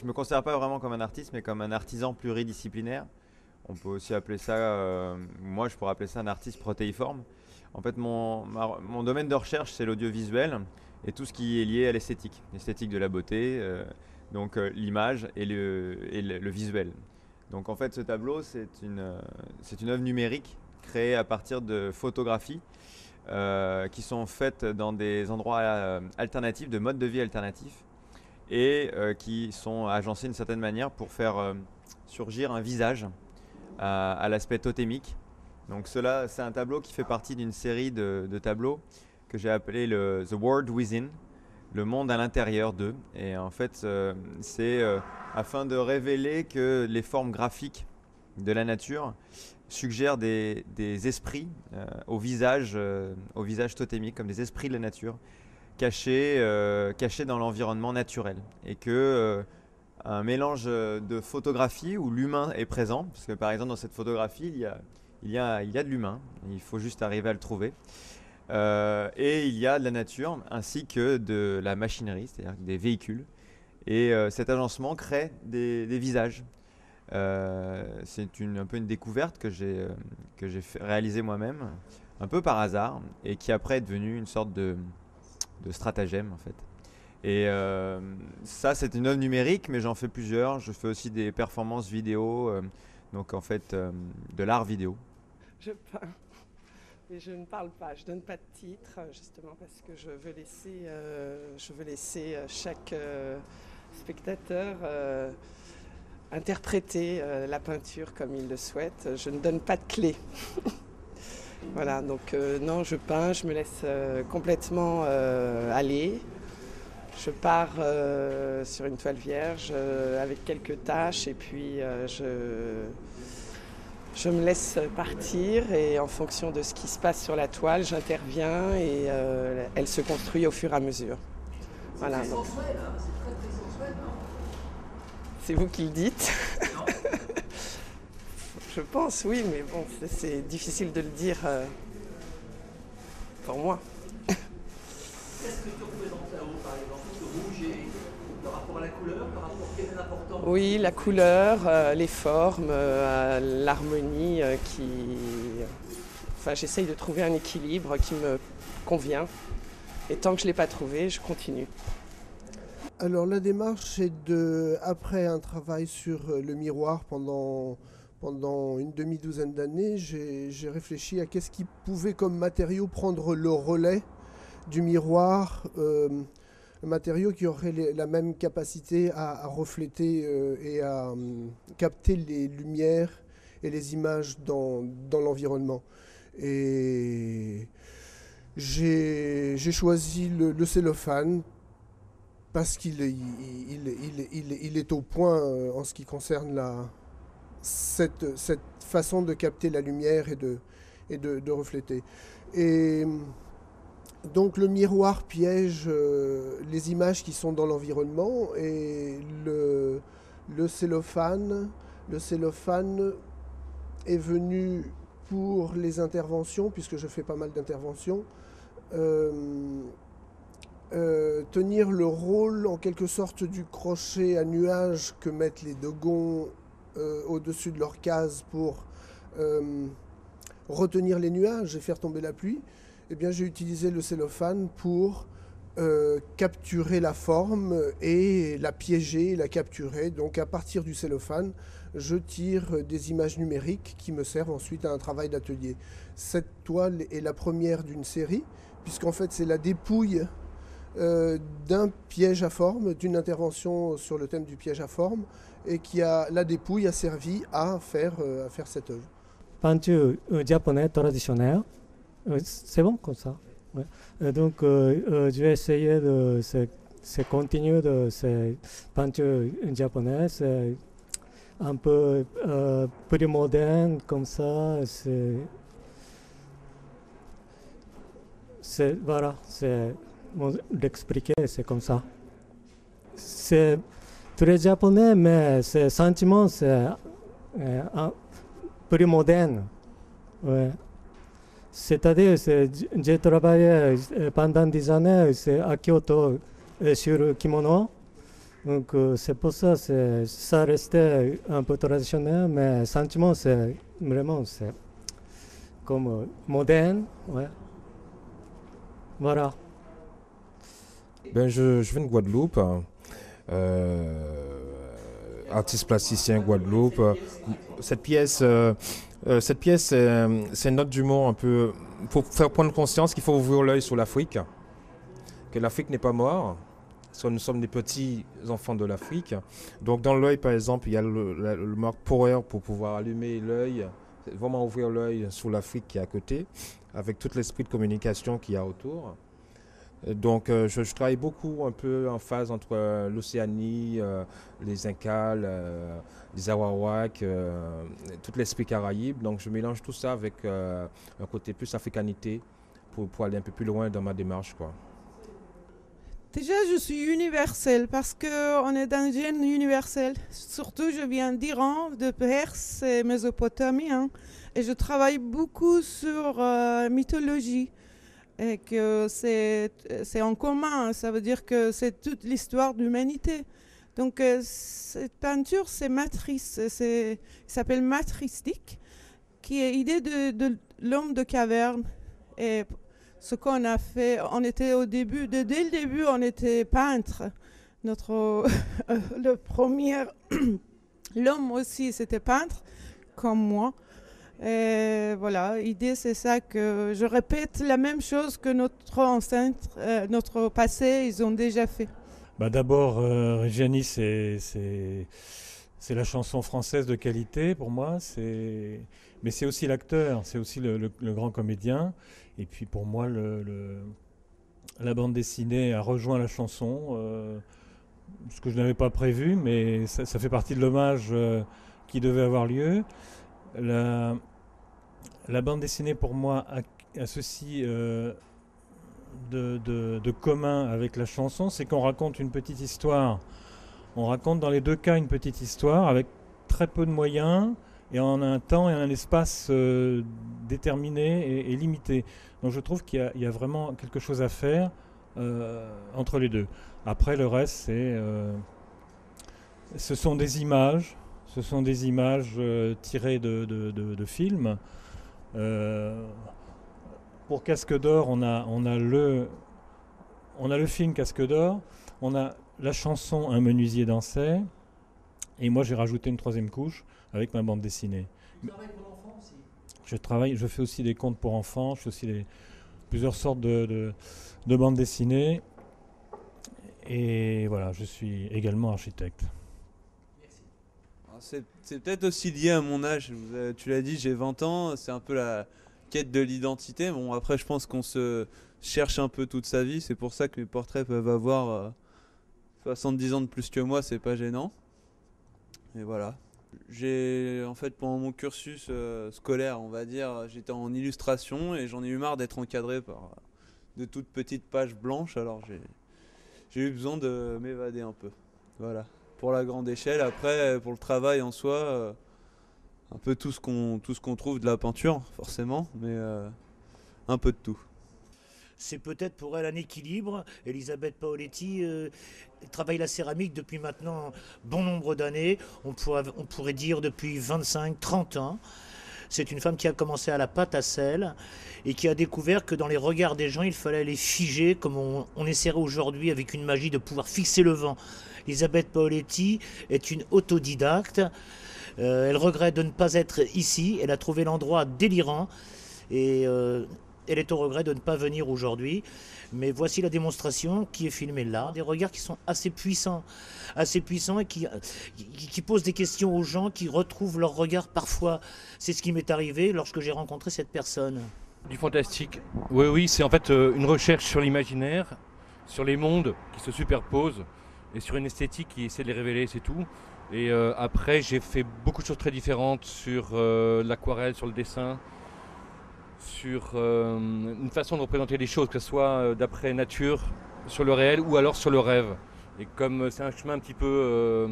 je me considère pas vraiment comme un artiste, mais comme un artisan pluridisciplinaire. On peut aussi appeler ça, moi je pourrais appeler ça un artiste protéiforme. En fait, mon domaine de recherche, c'est l'audiovisuel et tout ce qui est lié à l'esthétique de la beauté, donc l'image et le visuel. Donc en fait, ce tableau, c'est une œuvre numérique créée à partir de photographies qui sont faites dans des endroits alternatifs, de modes de vie alternatifs, et qui sont agencés d'une certaine manière pour faire surgir un visage à l'aspect totémique. Donc cela, c'est un tableau qui fait partie d'une série de tableaux que j'ai appelé The World Within, le monde à l'intérieur d'eux. Et en fait, c'est afin de révéler que les formes graphiques de la nature suggèrent des esprits au visage totémique, comme des esprits de la nature, cachés dans l'environnement naturel. Et que un mélange de photographie où l'humain est présent, parce que par exemple dans cette photographie, il y a de l'humain, il faut juste arriver à le trouver. Et il y a de la nature ainsi que de la machinerie, c'est-à-dire des véhicules. Et cet agencement crée des visages. C'est un peu une découverte que j'ai réalisée moi-même, un peu par hasard, et qui après est devenue une sorte de stratagème en fait. Et ça, c'est une œuvre numérique, mais j'en fais plusieurs. Je fais aussi des performances vidéo, donc en fait de l'art vidéo. Je peins, mais je ne parle pas, je donne pas de titre, justement parce que je veux laisser chaque spectateur interpréter la peinture comme il le souhaite. Je ne donne pas de clé. Voilà, donc non, je peins, je me laisse complètement aller. Je pars sur une toile vierge avec quelques taches et puis je me laisse partir et en fonction de ce qui se passe sur la toile, j'interviens et elle se construit au fur et à mesure. Voilà, c'est très sensuel, hein, c'est très très sensuel, non? C'est vous qui le dites. Non. Je pense, oui, mais bon, c'est difficile de le dire pour moi. Qu'est-ce que tu représentes là-haut, par exemple? Le rouge et le rapport à la couleur, par rapport quel est l'important? Oui, la couleur, les formes, l'harmonie Enfin, j'essaye de trouver un équilibre qui me convient. Et tant que je ne l'ai pas trouvé, je continue. Alors la démarche, c'est après un travail sur le miroir pendant une demi-douzaine d'années, j'ai réfléchi à qu'est-ce qui pouvait comme matériau prendre le relais du miroir, un matériau qui aurait la même capacité à refléter et à capter les lumières et les images dans l'environnement. Et j'ai choisi le cellophane parce qu'il est au point en ce qui concerne cette façon de capter la lumière et de refléter. Et donc le miroir piège les images qui sont dans l'environnement et le cellophane est venu pour les interventions, puisque je fais pas mal d'interventions, tenir le rôle en quelque sorte du crochet à nuages que mettent les dogons au-dessus de leur case pour retenir les nuages et faire tomber la pluie. Eh bien, j'ai utilisé le cellophane pour capturer la forme et la piéger et la capturer. Donc à partir du cellophane, je tire des images numériques qui me servent ensuite à un travail d'atelier. Cette toile est la première d'une série, puisqu'en fait c'est la dépouille d'un piège à forme, d'une intervention sur le thème du piège à forme, et la dépouille a servi à faire cette œuvre. Peinture japonais traditionnelle, c'est bon comme ça. Ouais. Donc je vais essayer de continuer de ces peintures japonaises, un peu plus moderne comme ça. Voilà, l'expliquer, c'est comme ça. C'est très japonais, mais ce sentiment, c'est plus moderne. Ouais. C'est-à-dire, j'ai travaillé pendant des années à Kyoto sur le kimono. Donc c'est pour ça, ça restait un peu traditionnel, mais sentiment, c'est vraiment c'est comme moderne. Ouais. Voilà. Ben, je viens de Guadeloupe, artiste plasticien Guadeloupe. Cette pièce, c'est une note d'humour un peu. Il faut faire prendre conscience qu'il faut ouvrir l'œil sur l'Afrique, que l'Afrique n'est pas morte. Parce que nous sommes des petits enfants de l'Afrique. Donc dans l'œil, par exemple, il y a le marque Power pour pouvoir allumer l'œil, vraiment ouvrir l'œil sur l'Afrique qui est à côté, avec tout l'esprit de communication qu'il y a autour. Donc je travaille beaucoup un peu en phase entre l'Océanie, les Incas, les Arawaks, tout l'esprit caraïbe. Donc je mélange tout ça avec un côté plus africanité pour aller un peu plus loin dans ma démarche, quoi. Déjà, je suis universelle parce qu'on est dans un gène universel. Surtout, je viens d'Iran, de Perse et Mésopotamie. Et je travaille beaucoup sur mythologie. Et que c'est en commun, ça veut dire que c'est toute l'histoire de l'humanité. Donc cette peinture, c'est matrice, ça s'appelle matristique, qui est l'idée de l'homme de caverne. Et ce qu'on a fait, on était au début, dès le début, on était peintre. Le premier, l'homme aussi, c'était peintre, comme moi. Et voilà, l'idée c'est ça, que je répète la même chose que notre ancêtre, notre passé, ils ont déjà fait. Bah d'abord, Reggiani, c'est la chanson française de qualité pour moi, mais c'est aussi l'acteur, c'est aussi le grand comédien. Et puis pour moi, la bande dessinée a rejoint la chanson, ce que je n'avais pas prévu, mais ça fait partie de l'hommage qui devait avoir lieu. La bande dessinée pour moi a ceci de commun avec la chanson, c'est qu'on raconte une petite histoire. On raconte dans les deux cas une petite histoire avec très peu de moyens et en un temps et un espace déterminé et limité. Donc je trouve qu'il y a vraiment quelque chose à faire entre les deux. Après le reste, ce sont des images. Ce sont des images tirées de films. Pour Casque d'Or, on a le film Casque d'Or, on a la chanson Un menuisier dansait, et moi j'ai rajouté une troisième couche avec ma bande dessinée. Tu travailles pour l'enfant aussi? Je fais aussi des contes pour enfants, je fais aussi plusieurs sortes de bandes dessinées, et voilà, je suis également architecte. C'est peut-être aussi lié à mon âge. Tu l'as dit, j'ai 20 ans, c'est un peu la quête de l'identité. Bon, après, je pense qu'on se cherche un peu toute sa vie. C'est pour ça que mes portraits peuvent avoir 70 ans de plus que moi, c'est pas gênant. Et voilà. En fait, pendant mon cursus scolaire, on va dire, j'étais en illustration et j'en ai eu marre d'être encadré par de toutes petites pages blanches. Alors j'ai eu besoin de m'évader un peu. Voilà. Pour la grande échelle, après pour le travail en soi, un peu tout ce qu'on trouve de la peinture forcément, mais un peu de tout. C'est peut-être pour elle un équilibre. Elisabeth Paoletti travaille la céramique depuis maintenant bon nombre d'années, on pourrait dire depuis 25-30 ans. C'est une femme qui a commencé à la pâte à sel et qui a découvert que dans les regards des gens, il fallait les figer, comme on essaierait aujourd'hui avec une magie de pouvoir fixer le vent. Elisabeth Paoletti est une autodidacte. Elle regrette de ne pas être ici. Elle a trouvé l'endroit délirant et elle est au regret de ne pas venir aujourd'hui. Mais voici la démonstration qui est filmée là. Des regards qui sont assez puissants et qui posent des questions aux gens, qui retrouvent leur regard parfois. C'est ce qui m'est arrivé lorsque j'ai rencontré cette personne. Du fantastique. Oui, c'est en fait une recherche sur l'imaginaire, sur les mondes qui se superposent et sur une esthétique qui essaie de les révéler, c'est tout. Et après, j'ai fait beaucoup de choses très différentes sur l'aquarelle, sur le dessin, sur une façon de représenter les choses, que ce soit d'après nature, sur le réel ou alors sur le rêve. Et comme c'est un chemin un peu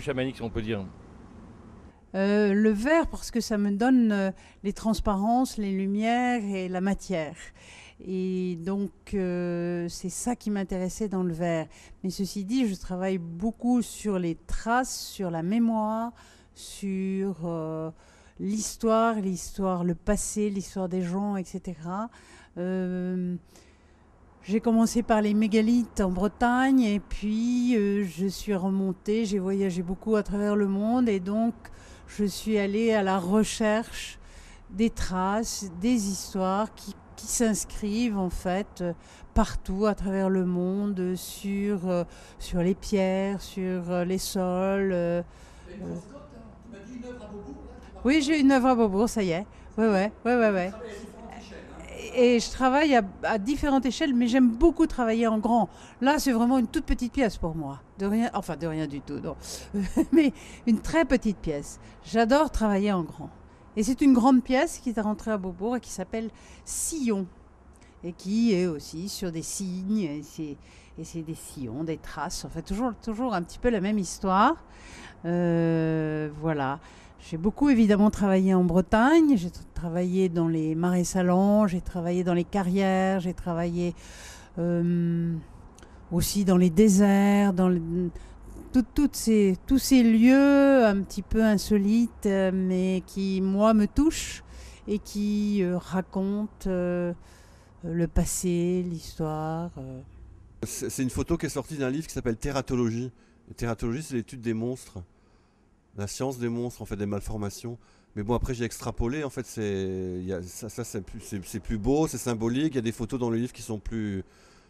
chamanique, si on peut dire. Le vert, parce que ça me donne les transparences, les lumières et la matière. Et donc, c'est ça qui m'intéressait dans le verre. Mais ceci dit, je travaille beaucoup sur les traces, sur la mémoire, sur l'histoire, le passé, l'histoire des gens, etc. J'ai commencé par les mégalithes en Bretagne et puis je suis remontée, j'ai voyagé beaucoup à travers le monde et donc je suis allée à la recherche des traces, des histoires qui s'inscrivent en fait partout à travers le monde, sur les pierres, sur les sols. Oui, j'ai une œuvre à Beaubourg, ça y est. Ouais. Et je travaille à différentes échelles, mais j'aime beaucoup travailler en grand. Là, c'est vraiment une toute petite pièce pour moi. De rien du tout, non. Mais une très petite pièce. J'adore travailler en grand. Et c'est une grande pièce qui est rentrée à Beaubourg et qui s'appelle Sillon. Et qui est aussi sur des signes. Et c'est des sillons, des traces. En fait, toujours un petit peu la même histoire. Voilà. J'ai beaucoup évidemment travaillé en Bretagne, j'ai travaillé dans les marais salants, j'ai travaillé dans les carrières, j'ai travaillé aussi dans les déserts, dans tous ces lieux un petit peu insolites, mais qui, moi, me touchent et qui racontent le passé, l'histoire. C'est une photo qui est sortie d'un livre qui s'appelle Tératologie. Et Tératologie, c'est l'étude des monstres. La science des monstres, en fait, des malformations. Mais bon, après, j'ai extrapolé. En fait, c'est plus beau, c'est symbolique. Il y a des photos dans le livre qui sont plus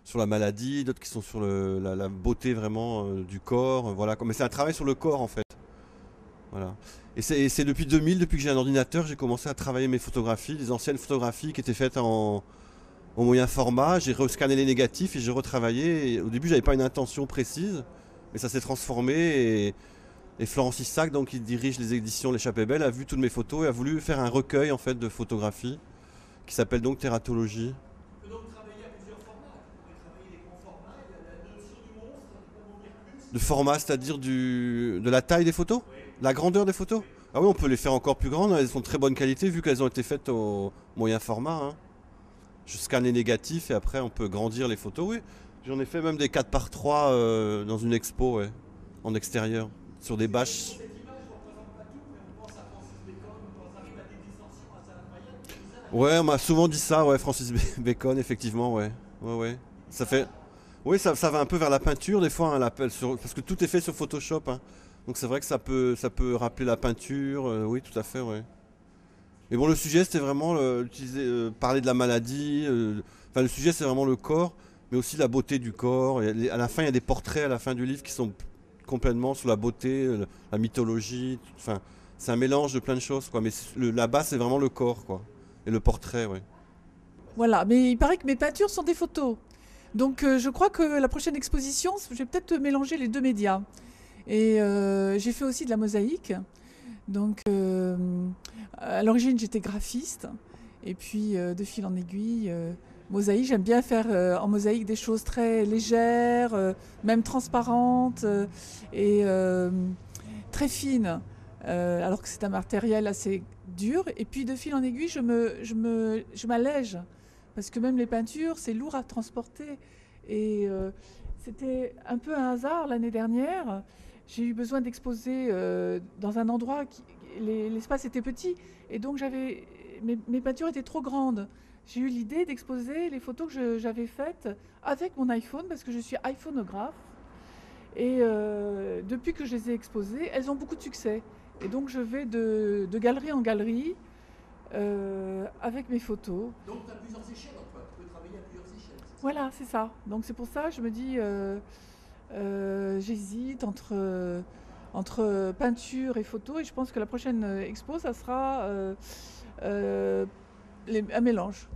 sur la maladie, d'autres qui sont sur la beauté vraiment du corps. Voilà. Mais c'est un travail sur le corps, en fait. Voilà. Et c'est depuis 2000, depuis que j'ai un ordinateur, j'ai commencé à travailler mes photographies, les anciennes photographies qui étaient faites au moyen format. J'ai rescanné les négatifs et j'ai retravaillé. Et au début, j'avais pas une intention précise, mais ça s'est transformé. Et Florence Issac, donc, qui dirige les éditions L'Échappée Belle, a vu toutes mes photos et a voulu faire un recueil en fait, de photographies qui s'appelle donc Tératologie. On peut donc travailler à plusieurs formats. On peut travailler les grands formats, il y a la notion du monstre, comment dire plus. De format, c'est-à-dire de la taille des photos? Oui. La grandeur des photos? Oui. Ah oui, on peut les faire encore plus grandes, elles sont de très bonne qualité vu qu'elles ont été faites au moyen format. Hein. Je scanne les négatifs et après on peut grandir les photos, oui. J'en ai fait même des 4x3 dans une expo, ouais, en extérieur. Sur des bâches. Cette image ne représente pas tout, mais on pense à Francis Bacon, on arrive à des distensions assez incroyables. Ouais, on m'a souvent dit ça, ouais, Francis Bacon, effectivement, ouais. Ça fait. Oui, ça va un peu vers la peinture, des fois, hein, parce que tout est fait sur Photoshop. Hein. Donc c'est vrai que ça peut rappeler la peinture, oui, tout à fait, ouais. Mais bon, le sujet, c'était vraiment parler de la maladie. Le sujet, c'est vraiment le corps, mais aussi la beauté du corps. Et à la fin, il y a des portraits à la fin du livre qui sont complètement sur la beauté, la mythologie, enfin, c'est un mélange de plein de choses, quoi. Mais la base, c'est vraiment le corps, quoi, et le portrait, ouais. Voilà, mais il paraît que mes peintures sont des photos. Donc je crois que la prochaine exposition, je vais peut-être mélanger les deux médias. Et j'ai fait aussi de la mosaïque. Donc à l'origine, j'étais graphiste, et puis de fil en aiguille. Mosaïque, j'aime bien faire en mosaïque des choses très légères, même transparentes et très fines, alors que c'est un matériel assez dur. Et puis de fil en aiguille, je m'allège, parce que même les peintures, c'est lourd à transporter. Et c'était un peu un hasard l'année dernière. J'ai eu besoin d'exposer dans un endroit, l'espace était petit, et donc mes peintures étaient trop grandes. J'ai eu l'idée d'exposer les photos que j'avais faites avec mon iPhone, parce que je suis iPhoneographe. Et depuis que je les ai exposées, elles ont beaucoup de succès. Et donc je vais de galerie en galerie avec mes photos. Donc tu as plusieurs échelles en toi, tu peux travailler à plusieurs échelles. Voilà, c'est ça. Donc c'est pour ça que je me dis, j'hésite entre peinture et photo. Et je pense que la prochaine expo, ça sera un mélange.